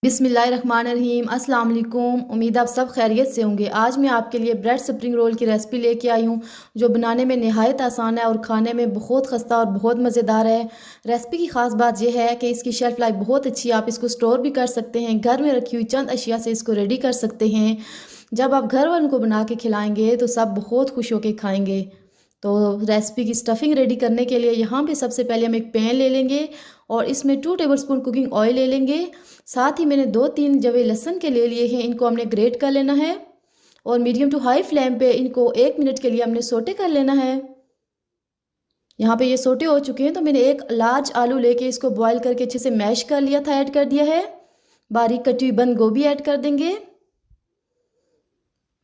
बिस्मिल्लाहिर्रहमानिर्रहीम अस्सलाम वालेकुम। उम्मीद आप सब खैरियत से होंगे। आज मैं आपके लिए ब्रेड स्प्रिंग रोल की रेसिपी लेके आई हूँ जो बनाने में नहायत आसान है और खाने में बहुत खस्ता और बहुत मज़ेदार है। रेसिपी की ख़ास बात यह है कि इसकी शेल्फ़ लाइफ बहुत अच्छी है। आप इसको स्टोर भी कर सकते हैं, घर में रखी हुई चंद अशिया से इसको रेडी कर सकते हैं। जब आप घर वालों को बना के खिलाएँगे तो सब बहुत खुश होकर खाएँगे। तो रेसिपी की स्टफ़िंग रेडी करने के लिए यहाँ पे सबसे पहले हम एक पैन ले लेंगे और इसमें 2 टेबलस्पून कुकिंग ऑयल ले लेंगे। साथ ही मैंने 2-3 जवे लहसुन के ले लिए हैं, इनको हमने ग्रेट कर लेना है और मीडियम टू हाई फ्लेम पे इनको 1 मिनट के लिए हमने सोटे कर लेना है। यहाँ पे ये सोटे हो चुके हैं तो मैंने एक लार्ज आलू लेके इसको बॉईल करके अच्छे से मैश कर लिया था, ऐड कर दिया है। बारीक कटी हुई बंद गोभी ऐड कर देंगे,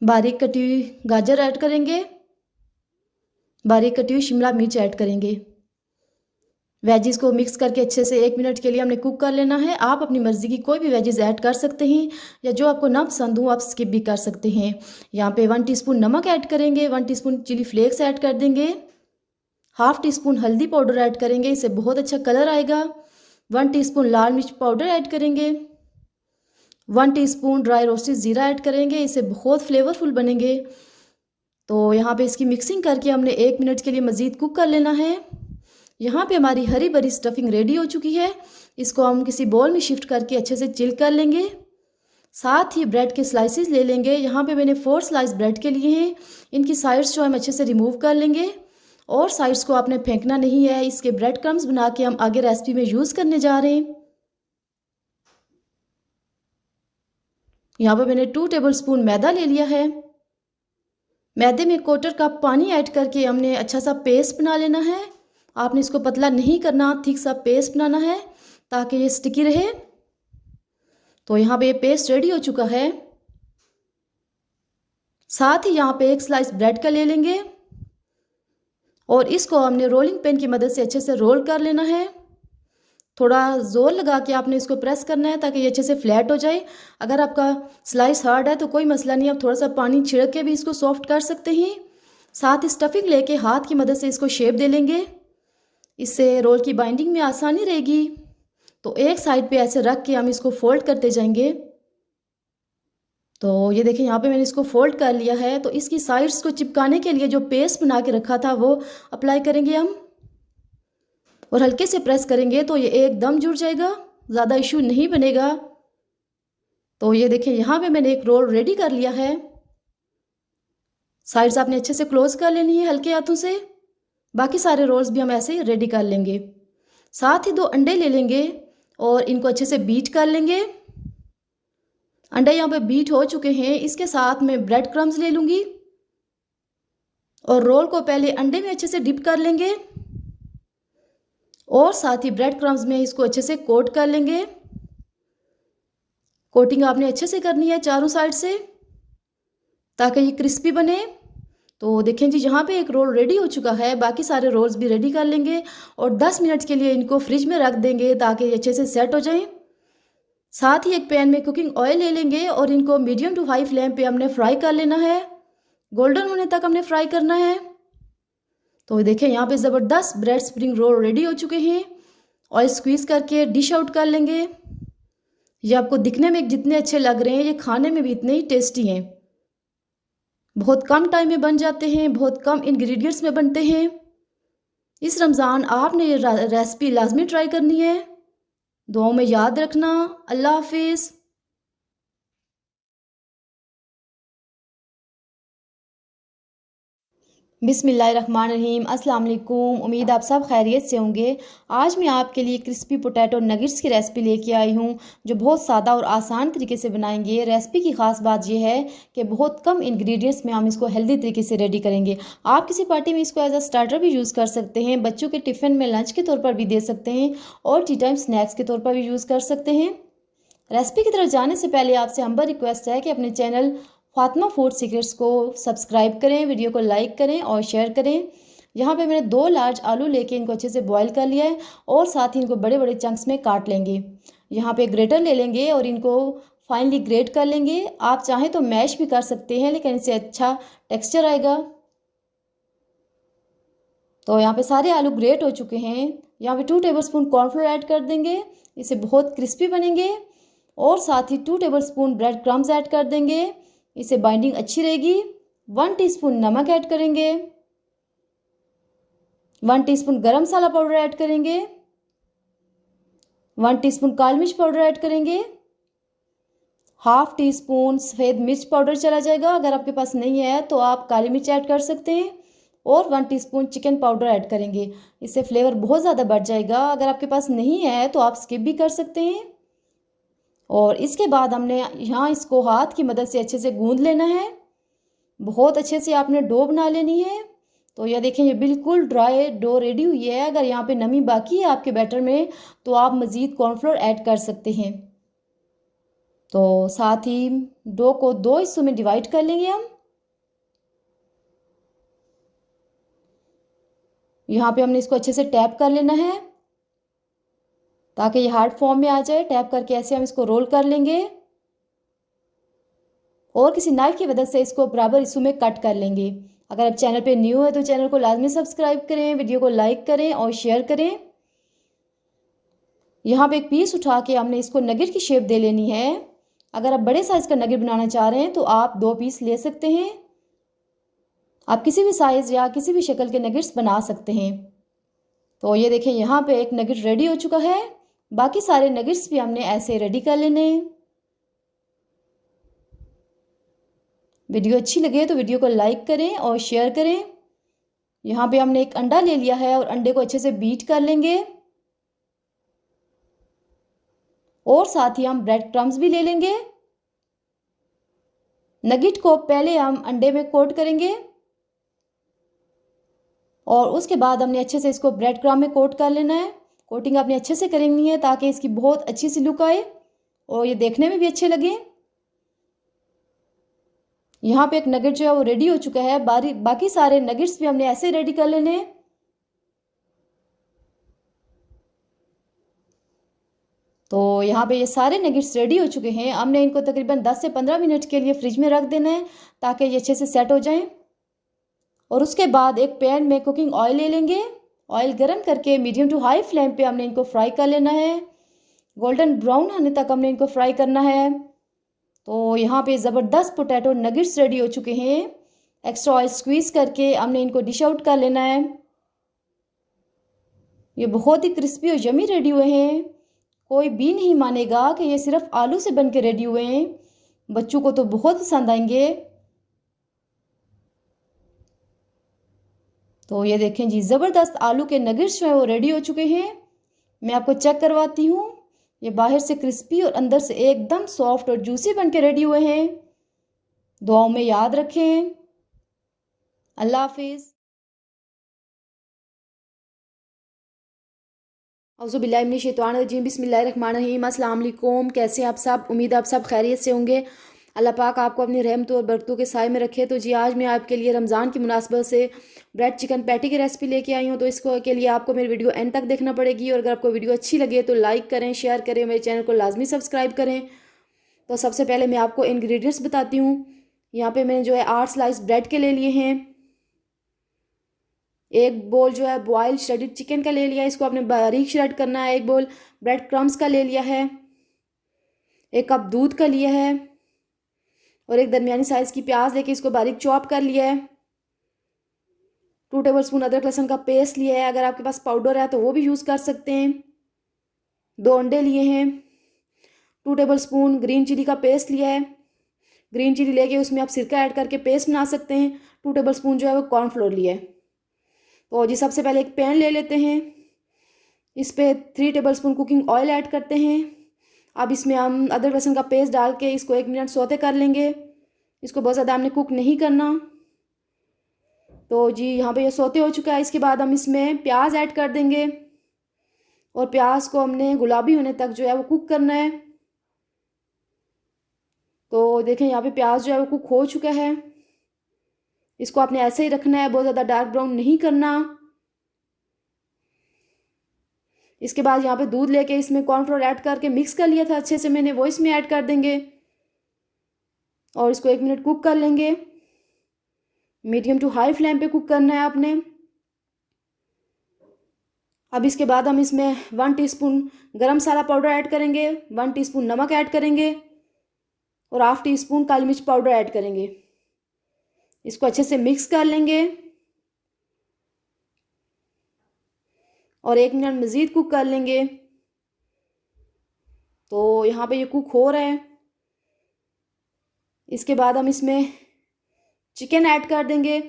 बारीक कटी हुई गाजर ऐड करेंगे, बारीक कटी हुई शिमला मिर्च ऐड करेंगे। वेजिस को मिक्स करके अच्छे से 1 मिनट के लिए हमने कुक कर लेना है। आप अपनी मर्ज़ी की कोई भी वेजिस ऐड कर सकते हैं या जो आपको ना पसंद हो आप स्किप भी कर सकते हैं। यहाँ पे 1 टीस्पून नमक ऐड करेंगे, 1 टीस्पून चिली फ्लेक्स ऐड कर देंगे, हाफ़ टीस्पून हल्दी पाउडर ऐड करेंगे, इससे बहुत अच्छा कलर आएगा। 1 टीस्पून लाल मिर्च पाउडर ऐड करेंगे, 1 टीस्पून ड्राई रोस्टेड ज़ीरा ऐड करेंगे, इससे बहुत फ्लेवरफुल बनेंगे। तो यहाँ पे इसकी मिक्सिंग करके हमने 1 मिनट के लिए मज़ीद कुक कर लेना है। यहाँ पे हमारी हरी भरी स्टफिंग रेडी हो चुकी है। इसको हम किसी बोल में शिफ्ट करके अच्छे से चिल कर लेंगे। साथ ही ब्रेड के स्लाइसेस ले लेंगे। यहाँ पे मैंने 4 स्लाइस ब्रेड के लिए हैं। इनकी साइड्स जो हम अच्छे से रिमूव कर लेंगे और साइड्स को आपने फेंकना नहीं है। इसके ब्रेड क्रम्स बना के हम आगे रेसिपी में यूज़ करने जा रहे हैं। यहाँ पर मैंने 2 टेबलस्पून मैदा ले लिया है। मैदे में 1/4 कप पानी ऐड करके हमने अच्छा सा पेस्ट बना लेना है। आपने इसको पतला नहीं करना, थिक सा पेस्ट बनाना है ताकि ये स्टिकी रहे। तो यहाँ पे ये पेस्ट रेडी हो चुका है। साथ ही यहाँ पे 1 स्लाइस ब्रेड का ले लेंगे और इसको हमने रोलिंग पिन की मदद से अच्छे से रोल कर लेना है। थोड़ा ज़ोर लगा के आपने इसको प्रेस करना है ताकि ये अच्छे से फ्लैट हो जाए। अगर आपका स्लाइस हार्ड है तो कोई मसला नहीं, आप थोड़ा सा पानी छिड़क के भी इसको सॉफ्ट कर सकते हैं। साथ ही स्टफिंग लेके हाथ की मदद से इसको शेप दे लेंगे, इससे रोल की बाइंडिंग में आसानी रहेगी। तो एक साइड पे ऐसे रख के हम इसको फोल्ड करते जाएंगे। तो ये देखिए यहाँ पे मैंने इसको फोल्ड कर लिया है। तो इसकी साइड्स को चिपकाने के लिए जो पेस्ट बना के रखा था वो अप्लाई करेंगे हम और हल्के से प्रेस करेंगे तो ये एकदम जुड़ जाएगा, ज़्यादा इशू नहीं बनेगा। तो ये देखिए यहाँ पे मैंने एक रोल रेडी कर लिया है। साइड्स आपने अच्छे से क्लोज कर लेनी है हल्के हाथों से। बाकी सारे रोल्स भी हम ऐसे ही रेडी कर लेंगे। साथ ही 2 अंडे ले लेंगे और इनको अच्छे से बीट कर लेंगे। अंडे यहाँ पे बीट हो चुके हैं। इसके साथ मैं ब्रेड क्रम्स ले लूँगी और रोल को पहले अंडे में अच्छे से डिप कर लेंगे और साथ ही ब्रेड क्रम्स में इसको अच्छे से कोट कर लेंगे। कोटिंग आपने अच्छे से करनी है चारों साइड से ताकि ये क्रिस्पी बने। तो देखें जी यहाँ पे एक रोल रेडी हो चुका है। बाकी सारे रोल्स भी रेडी कर लेंगे और 10 मिनट के लिए इनको फ्रिज में रख देंगे ताकि ये अच्छे से सेट हो जाएं। साथ ही एक पैन में कुकिंग ऑयल ले लेंगे और इनको मीडियम टू हाई फ्लेम पे हमने फ्राई कर लेना है। गोल्डन होने तक हमने फ्राई करना है। तो देखें यहाँ पे ज़बरदस्त ब्रेड स्प्रिंग रोल रेडी हो चुके हैं। ऑयल स्क्वीज़ करके डिश आउट कर लेंगे। ये आपको दिखने में जितने अच्छे लग रहे हैं ये खाने में भी इतने ही टेस्टी हैं। बहुत कम टाइम में बन जाते हैं, बहुत कम इंग्रेडिएंट्स में बनते हैं। इस रमज़ान आपने ये रेसिपी लाजमी ट्राई करनी है। दुआओं में याद रखना। अल्लाह हाफिज़। बिस्मिल्लाहिर्रहमानिर्रहीम अस्सलाम वालेकुम। उम्मीद आप सब खैरियत से होंगे। आज मैं आपके लिए क्रिस्पी पोटैटो नगेट्स की रेसिपी लेके आई हूँ जो बहुत सादा और आसान तरीके से बनाएंगे। रेसिपी की ख़ास बात यह है कि बहुत कम इंग्रेडिएंट्स में हम इसको हेल्दी तरीके से रेडी करेंगे। आप किसी पार्टी में इसको एज अ स्टार्टर भी यूज़ कर सकते हैं, बच्चों के टिफ़िन में लंच के तौर पर भी दे सकते हैं और टी टाइम स्नैक्स के तौर पर भी यूज़ कर सकते हैं। रेसिपी की तरफ जाने से पहले आपसे हम्बल रिक्वेस्ट है कि अपने चैनल फातिमा फूड सीक्रेट्स को सब्सक्राइब करें, वीडियो को लाइक करें और शेयर करें। यहाँ पे मैंने 2 लार्ज आलू लेके इनको अच्छे से बॉईल कर लिया है और साथ ही इनको बड़े बड़े चंक्स में काट लेंगे। यहाँ पे ग्रेटर ले लेंगे और इनको फाइनली ग्रेट कर लेंगे। आप चाहें तो मैश भी कर सकते हैं लेकिन इससे अच्छा टेक्स्चर आएगा। तो यहाँ पे सारे आलू ग्रेट हो चुके हैं। यहाँ पे 2 टेबलस्पून कॉर्नफ्लोर ऐड कर देंगे, इससे बहुत क्रिस्पी बनेंगे। और साथ ही 2 टेबलस्पून ब्रेड क्रम्स ऐड कर देंगे, इससे बाइंडिंग अच्छी रहेगी। 1 टीस्पून नमक ऐड करेंगे, 1 टीस्पून गरम मसाला पाउडर ऐड करेंगे, 1 टीस्पून काली मिर्च पाउडर ऐड करेंगे, हाफ टी स्पून सफ़ेद मिर्च पाउडर चला जाएगा। अगर आपके पास नहीं है तो आप काली मिर्च ऐड कर सकते हैं। और 1 टीस्पून चिकन पाउडर ऐड करेंगे, इससे फ्लेवर बहुत ज़्यादा बढ़ जाएगा। अगर आपके पास नहीं है तो आप स्किप भी कर सकते हैं। और इसके बाद हमने यहाँ इसको हाथ की मदद से अच्छे से गूंद लेना है। बहुत अच्छे से आपने डो बना लेनी है। तो यह देखें, ये बिल्कुल ड्राई डो रेडी हुई है। अगर यहाँ पे नमी बाकी है आपके बैटर में तो आप मज़ीद कॉर्नफ्लोर ऐड कर सकते हैं। तो साथ ही डो को 2 हिस्सों में डिवाइड कर लेंगे हम। यहाँ पे हमने इसको अच्छे से टैप कर लेना है ताकि ये हार्ड फॉर्म में आ जाए। टैप करके ऐसे हम इसको रोल कर लेंगे और किसी नाइफ की मदद से इसको बराबर हिस्सों में कट कर लेंगे। अगर आप चैनल पे न्यू है तो चैनल को लाजमी सब्सक्राइब करें, वीडियो को लाइक करें और शेयर करें। यहाँ पे एक पीस उठा के हमने इसको नगेट की शेप दे लेनी है। अगर आप बड़े साइज़ का नगेट बनाना चाह रहे हैं तो आप 2 पीस ले सकते हैं। आप किसी भी साइज़ या किसी भी शक्ल के नगेट्स बना सकते हैं। तो ये देखें, यहाँ पे एक नगेट रेडी हो चुका है। बाकी सारे नगेट्स भी हमने ऐसे रेडी कर लेने हैं। वीडियो अच्छी लगे तो वीडियो को लाइक करें और शेयर करें। यहाँ पे हमने एक अंडा ले लिया है और अंडे को अच्छे से बीट कर लेंगे। और साथ ही हम ब्रेड क्रम्स भी ले लेंगे। नगेट को पहले हम अंडे में कोट करेंगे और उसके बाद हमने अच्छे से इसको ब्रेड क्रम्ब में कोट कर लेना है। कोटिंग आपने अच्छे से करनी है ताकि इसकी बहुत अच्छी सी लुक आए और ये देखने में भी अच्छे लगे। यहाँ पे एक नगेट जो है वो रेडी हो चुका है। बाकी सारे नगेट्स भी हमने ऐसे रेडी कर लेने हैं। तो यहाँ पे ये सारे नगेट्स रेडी हो चुके हैं। हमने इनको तकरीबन 10 से 15 मिनट के लिए फ्रिज में रख देना है ताकि ये अच्छे से सेट हो जाएं। और उसके बाद एक पैन में कुकिंग ऑयल ले लेंगे। ऑयल गर्म करके मीडियम टू हाई फ्लेम पे हमने इनको फ्राई कर लेना है। गोल्डन ब्राउन होने तक हमने इनको फ्राई करना है। तो यहाँ पे ज़बरदस्त पोटैटो नगेट्स रेडी हो चुके हैं। एक्स्ट्रा ऑयल स्क्वीज़ करके हमने इनको डिश आउट कर लेना है। ये बहुत ही क्रिस्पी और यमी रेडी हुए हैं। कोई भी नहीं मानेगा कि ये सिर्फ आलू से बन के रेडी हुए हैं। बच्चों को तो बहुत पसंद आएंगे। तो ये देखें जी, ज़बरदस्त आलू के नगेट्स जो है वो रेडी हो चुके हैं। मैं आपको चेक करवाती हूँ। ये बाहर से क्रिस्पी और अंदर से एकदम सॉफ्ट और जूसी बन के रेडी हुए हैं। दुआओं में याद रखें। अल्लाह हाफिज़। औज़ुबिल्लाहिमिनश्शैतानिर्रजीम, बिस्मिल्लाहिर्रहमानिर्रहीम। अस्सलाम वालेकुम। कैसे हैं आप सब? उम्मीद है आप सब खैरियत से होंगे। अल्लाह पाक आपको अपनी रहमत और बरकतों के साए में रखे। तो जी, आज मैं आपके लिए रमज़ान की मुनासबत से ब्रेड चिकन पैटी की रेसिपी लेके आई हूँ। तो इसको के लिए आपको मेरी वीडियो एंड तक देखना पड़ेगी। और अगर आपको वीडियो अच्छी लगे तो लाइक करें, शेयर करें, मेरे चैनल को लाजमी सब्सक्राइब करें। तो सबसे पहले मैं आपको इंग्रेडिएंट्स बताती हूँ। यहाँ पे मैंने जो है 8 स्लाइस ब्रेड के ले लिए हैं। एक बोल जो है बॉइल्ड श्रेडेड चिकन का ले लिया है, इसको आपने बारीक श्रेड करना है। एक बोल ब्रेड क्रम्स का ले लिया है। 1 कप दूध का लिया है। और एक दरमियानी साइज़ की प्याज लेके इसको बारीक चॉप कर लिया है। 2 टेबलस्पून अदरक लहसुन का पेस्ट लिया है। अगर आपके पास पाउडर है तो वो भी यूज़ कर सकते हैं। 2 अंडे लिए हैं। 2 टेबलस्पून ग्रीन चिली का पेस्ट लिया है। ग्रीन चिली लेके उसमें आप सिरका ऐड करके पेस्ट बना सकते हैं। 2 टेबलस्पून जो है वो कॉर्नफ्लोर लिया है। तो जी, सबसे पहले एक पैन ले लेते हैं। इस पे 3 टेबलस्पून कुकिंग ऑयल ऐड करते हैं। अब इसमें हम अदरक लहसुन का पेस्ट डाल के इसको 1 मिनट सौते कर लेंगे। इसको बहुत ज़्यादा हमने कुक नहीं करना। तो जी, यहाँ पे ये सौते हो चुका है। इसके बाद हम इसमें प्याज ऐड कर देंगे और प्याज को हमने गुलाबी होने तक जो है वो कुक करना है। तो देखें, यहाँ पे प्याज जो है वो कुक हो चुका है। इसको आपने ऐसे ही रखना है, बहुत ज़्यादा डार्क ब्राउन नहीं करना। इसके बाद यहाँ पे दूध लेके इसमें कॉर्नफ्लोर ऐड करके मिक्स कर लिया था अच्छे से मैंने, वो इसमें ऐड कर देंगे और इसको 1 मिनट कुक कर लेंगे। मीडियम टू हाई फ्लेम पे कुक करना है आपने। अब इसके बाद हम इसमें 1 टीस्पून गरम मसाला पाउडर ऐड करेंगे, 1 टीस्पून नमक ऐड करेंगे और ½ टीस्पून काली मिर्च पाउडर ऐड करेंगे। इसको अच्छे से मिक्स कर लेंगे और 1 मिनट मज़ीद कुक कर लेंगे। तो यहाँ पे ये कुक हो रहा है। इसके बाद हम इसमें चिकन ऐड कर देंगे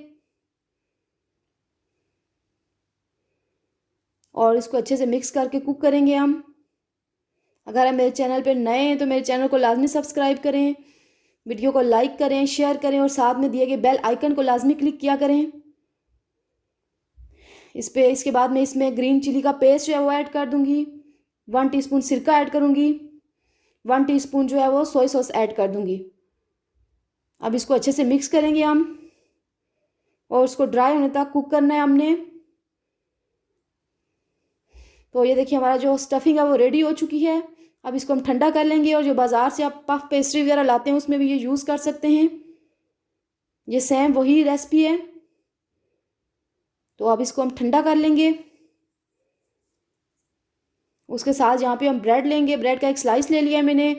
और इसको अच्छे से मिक्स करके कुक करेंगे हम। अगर आप मेरे चैनल पर नए हैं तो मेरे चैनल को लाजमी सब्सक्राइब करें, वीडियो को लाइक करें, शेयर करें और साथ में दिए गए बेल आइकन को लाजमी क्लिक किया करें। इसके बाद मैं इसमें ग्रीन चिली का पेस्ट जो है वो ऐड कर दूंगी, 1 टीस्पून सिरका ऐड करूंगी, 1 टीस्पून जो है वो सोया सॉस ऐड कर दूंगी। अब इसको अच्छे से मिक्स करेंगे हम और उसको ड्राई होने तक कुक करना है हमने। तो ये देखिए हमारा जो स्टफिंग है वो रेडी हो चुकी है। अब इसको हम ठंडा कर लेंगे और जो बाज़ार से आप पफ पेस्ट्री वगैरह लाते हैं उसमें भी ये यूज़ कर सकते हैं। ये सेम वही रेसिपी है। तो अब इसको हम ठंडा कर लेंगे। उसके साथ यहाँ पे हम ब्रेड लेंगे, ब्रेड का एक स्लाइस ले लिया है मैंने।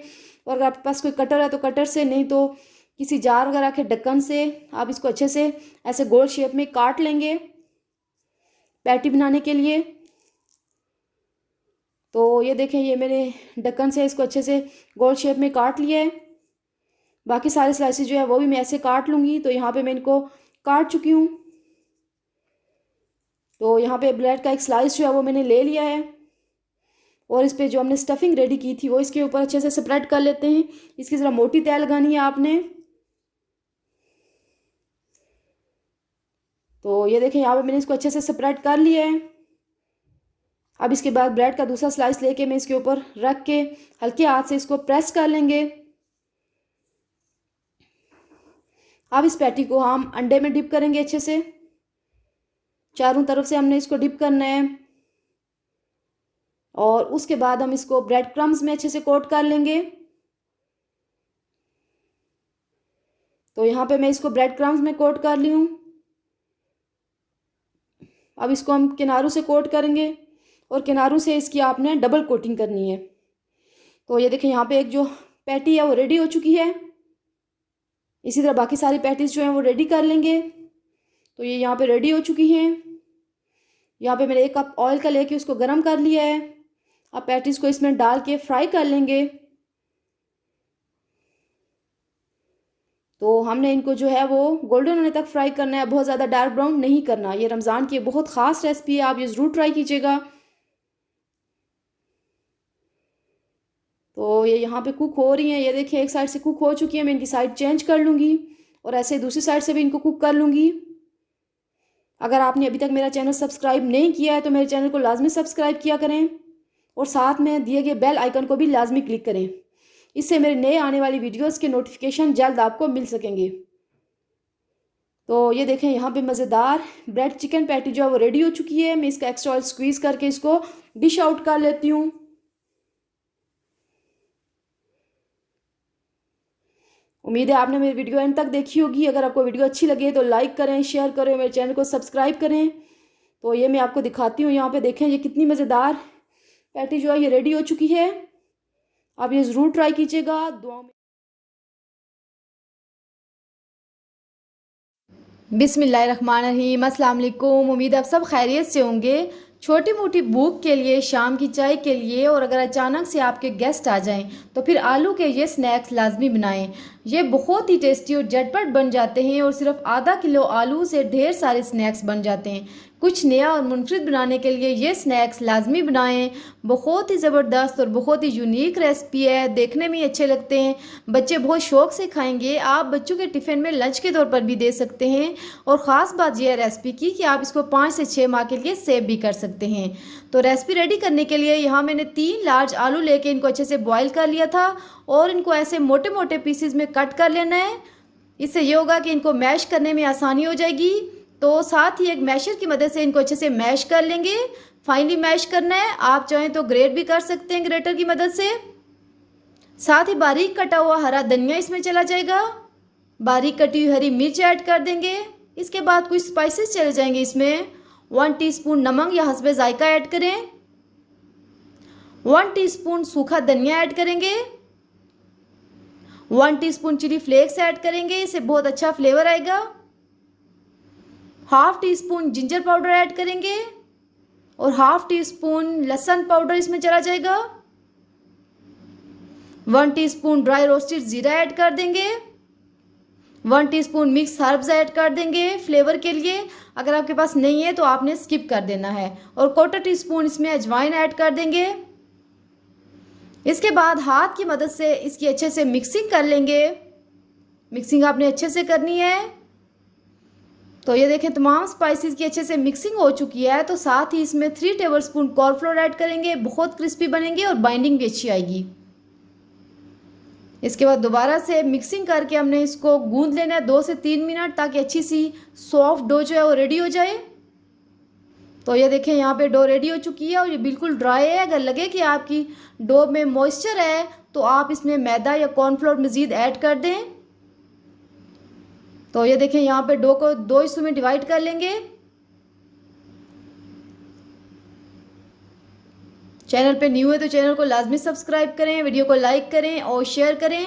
और अगर आपके पास कोई कटर है तो कटर से, नहीं तो किसी जार वगैरह के ढक्कन से आप इसको अच्छे से ऐसे गोल शेप में काट लेंगे पैटी बनाने के लिए। तो ये देखें, ये मैंने ढक्कन से इसको अच्छे से गोल शेप में काट लिया है। बाकी सारे स्लाइसेस जो है वो भी मैं ऐसे काट लूँगी। तो यहाँ पे मैं इनको काट चुकी हूँ। तो यहाँ पे ब्रेड का एक स्लाइस जो है वो मैंने ले लिया है और इस पे जो हमने स्टफिंग रेडी की थी वो इसके ऊपर अच्छे से स्प्रेड कर लेते हैं। इसकी ज़रा मोटी तह लगानी है आपने। तो ये देखें, यहाँ पे मैंने इसको अच्छे से स्प्रेड कर लिया है। अब इसके बाद ब्रेड का दूसरा स्लाइस लेके मैं इसके ऊपर रख के हल्के हाथ से इसको प्रेस कर लेंगे। अब इस पैटी को हम अंडे में डिप करेंगे अच्छे से। चारों तरफ से हमने इसको डिप करना है और उसके बाद हम इसको ब्रेड क्रम्स में अच्छे से कोट कर लेंगे। तो यहाँ पे मैं इसको ब्रेड क्रम्स में कोट कर ली हूँ। अब इसको हम किनारों से कोट करेंगे और किनारों से इसकी आपने डबल कोटिंग करनी है। तो ये देखें, यहाँ पे एक जो पैटी है वो रेडी हो चुकी है। इसी तरह बाकी सारी पैटीज जो हैं वो रेडी कर लेंगे। तो ये यहाँ पे रेडी हो चुकी हैं। यहाँ पे मैंने 1 कप ऑयल का लेके उसको गर्म कर लिया है। अब पैटीज को इसमें डाल के फ्राई कर लेंगे। तो हमने इनको जो है वो गोल्डन होने तक फ्राई करना है, बहुत ज़्यादा डार्क ब्राउन नहीं करना। ये रमज़ान की बहुत ख़ास रेसिपी है, आप ये ज़रूर ट्राई कीजिएगा। तो ये यहाँ पे कुक हो रही हैं। ये देखिए, एक साइड से कुक हो चुकी है। मैं इनकी साइड चेंज कर लूँगी और ऐसे दूसरी साइड से भी इनको कुक कर लूँगी। अगर आपने अभी तक मेरा चैनल सब्सक्राइब नहीं किया है तो मेरे चैनल को लाजमी सब्सक्राइब किया करें और साथ में दिए गए बेल आइकन को भी लाजमी क्लिक करें। इससे मेरे नए आने वाली वीडियोस के नोटिफिकेशन जल्द आपको मिल सकेंगे। तो ये देखें, यहाँ पे मज़ेदार ब्रेड चिकन पैटी जो है वो रेडी हो चुकी है। मैं इसका एक्स्ट्रा ऑयल स्क्वीज़ करके इसको डिश आउट कर लेती हूँ। उम्मीद है आपने मेरी वीडियो एंड तक देखी होगी। अगर आपको वीडियो अच्छी लगे तो लाइक करें, शेयर करें, मेरे चैनल को सब्सक्राइब करें। तो ये मैं आपको दिखाती हूँ। यहाँ पे देखें, ये कितनी मज़ेदार पैटी जो है ये रेडी हो चुकी है। आप ये ज़रूर ट्राई कीजिएगा। दुआ में बिस्मिल्लाहिर्रहमानिर्रहीम। अस्सलाम वालेकुम। उम्मीद आप सब खैरियत से होंगे। छोटी मोटी भूख के लिए, शाम की चाय के लिए और अगर अचानक से आपके गेस्ट आ जाएं तो फिर आलू के ये स्नैक्स लाजमी बनाएं। ये बहुत ही टेस्टी और झटपट बन जाते हैं और सिर्फ आधा किलो आलू से ढेर सारे स्नैक्स बन जाते हैं। कुछ नया और मुनफरिद बनाने के लिए ये स्नैक्स लाजमी बनाएं। बहुत ही ज़बरदस्त और बहुत ही यूनिक रेसिपी है, देखने में अच्छे लगते हैं, बच्चे बहुत शौक़ से खाएंगे। आप बच्चों के टिफ़िन में लंच के तौर पर भी दे सकते हैं और ख़ास बात यह है रेसिपी की कि आप इसको 5 से 6 माह के लिए सेव भी कर सकते हैं। तो रेसिपी रेडी करने के लिए यहाँ मैंने 3 लार्ज आलू लेके इनको अच्छे से बॉयल कर लिया था और इनको ऐसे मोटे मोटे पीसेज में कट कर लेना है। इससे ये होगा कि इनको मैश करने में आसानी हो जाएगी। तो साथ ही एक मैशर की मदद से इनको अच्छे से मैश कर लेंगे। फाइनली मैश करना है। आप चाहें तो ग्रेट भी कर सकते हैं ग्रेटर की मदद से। साथ ही बारीक कटा हुआ हरा धनिया इसमें चला जाएगा। बारीक कटी हुई हरी मिर्च ऐड कर देंगे। इसके बाद कुछ स्पाइसेस चले जाएंगे इसमें 1 टीस्पून नमक या हस्बे जायका ऐड करें। 1 टीस्पून सूखा धनिया ऐड करेंगे। 1 टीस्पून चिली फ्लेक्स ऐड करेंगे, इससे बहुत अच्छा फ्लेवर आएगा। Half tea spoon ginger powder add करेंगे और हाफ टी स्पून लहसुन पाउडर इसमें चला जाएगा। 1 टीस्पून ड्राई रोस्टेड जीरा ऐड कर देंगे। 1 टीस्पून मिक्स हर्ब्स ऐड कर देंगे फ्लेवर के लिए। अगर आपके पास नहीं है तो आपने स्किप कर देना है। और 1/4 टीस्पून इसमें अजवाइन ऐड कर देंगे। इसके बाद हाथ की मदद से इसकी अच्छे से मिक्सिंग कर लेंगे। मिक्सिंग आपने अच्छे से करनी है। तो ये देखें तमाम स्पाइसेस की अच्छे से मिक्सिंग हो चुकी है। तो साथ ही इसमें 3 टेबलस्पून कॉर्नफ्लोर ऐड करेंगे, बहुत क्रिस्पी बनेंगे और बाइंडिंग भी अच्छी आएगी। इसके बाद दोबारा से मिक्सिंग करके हमने इसको गूंद लेना है 2 से 3 मिनट, ताकि अच्छी सी सॉफ्ट डो जो है वो रेडी हो जाए। तो ये देखें यहाँ पे डो रेडी हो चुकी है और ये बिल्कुल ड्राई है। अगर लगे कि आपकी डो में मॉइस्चर है तो आप इसमें मैदा या कॉर्नफ्लोर मज़ीद ऐड कर दें। तो ये देखें यहाँ पे डो को 2 हिस्सों में डिवाइड कर लेंगे। चैनल पे न्यू है तो चैनल को लाजमी सब्सक्राइब करें, वीडियो को लाइक करें और शेयर करें।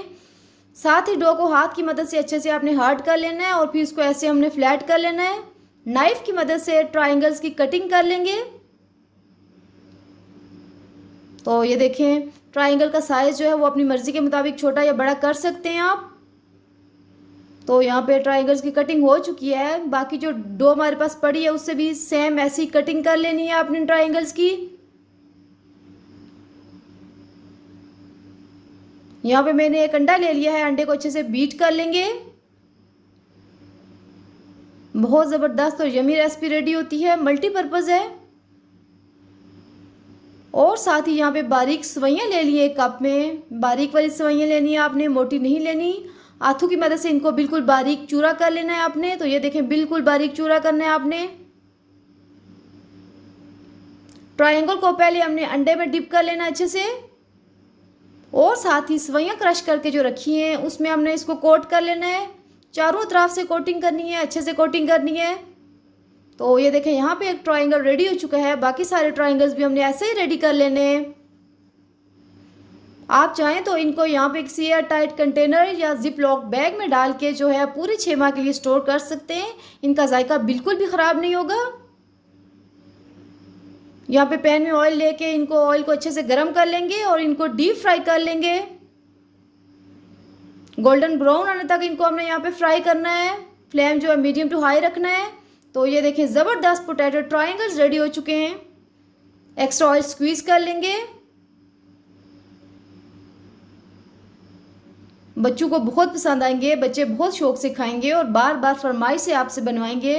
साथ ही डो को हाथ की मदद से अच्छे से आपने हार्ड कर लेना है और फिर इसको ऐसे हमने फ्लैट कर लेना है। नाइफ की मदद से ट्रायंगल्स की कटिंग कर लेंगे। तो ये देखें ट्रायंगल का साइज़ जो है वो अपनी मर्ज़ी के मुताबिक छोटा या बड़ा कर सकते हैं आप। तो यहाँ पे ट्रायंगल्स की कटिंग हो चुकी है। बाकी जो डो हमारे पास पड़ी है उससे भी सेम ऐसी कटिंग कर लेनी है आपने ट्रायंगल्स की। यहाँ पे मैंने एक अंडा ले लिया है, अंडे को अच्छे से बीट कर लेंगे। बहुत ज़बरदस्त और यमी रेसिपी रेडी होती है, मल्टीपर्पज़ है। और साथ ही यहाँ पे बारीक सवैयाँ ले लिए एक कप में। बारीक वाली सवैयाँ लेनी है आपने, मोटी नहीं लेनी। हाथों की मदद से इनको बिल्कुल बारीक चूरा कर लेना है आपने। तो ये देखें बिल्कुल बारीक चूरा करना है आपने। ट्रायंगल को पहले हमने अंडे में डिप कर लेना अच्छे से और साथ ही सवैयाँ क्रश करके जो रखी हैं उसमें हमने इसको कोट कर लेना है। चारों तरफ से कोटिंग करनी है, अच्छे से कोटिंग करनी है। तो ये देखें यहाँ पे एक ट्रायंगल रेडी हो चुका है। बाकी सारे ट्रायंगल्स भी हमने ऐसे ही रेडी कर लेने हैं। आप चाहें तो इनको यहाँ पे किसी एयर टाइट कंटेनर या जिप लॉक बैग में डाल के जो है पूरे 6 माह के लिए स्टोर कर सकते हैं। इनका जायका बिल्कुल भी ख़राब नहीं होगा। यहाँ पे पैन में ऑयल लेके इनको ऑयल को अच्छे से गर्म कर लेंगे और इनको डीप फ्राई कर लेंगे। गोल्डन ब्राउन आने तक इनको हमने यहाँ पे फ्राई करना है। फ्लेम जो है मीडियम टू हाई रखना है। तो ये देखें ज़बरदस्त पोटैटो ट्रायंगल्स रेडी हो चुके हैं। एक्स्ट्रा ऑयल स्क्वीज़ कर लेंगे। बच्चों को बहुत पसंद आएंगे, बच्चे बहुत शौक से खाएंगे और बार बार फरमाइश से आपसे बनवाएंगे।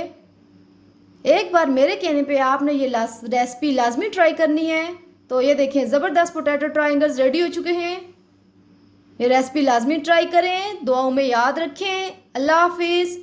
एक बार मेरे कहने पे आपने ये रेसिपी लाजमी ट्राई करनी है। तो ये देखें ज़बरदस्त पोटैटो ट्रायंगल्स रेडी हो चुके हैं। ये रेसिपी लाजमी ट्राई करें, दुआओं में याद रखें। अल्लाह हाफिज़।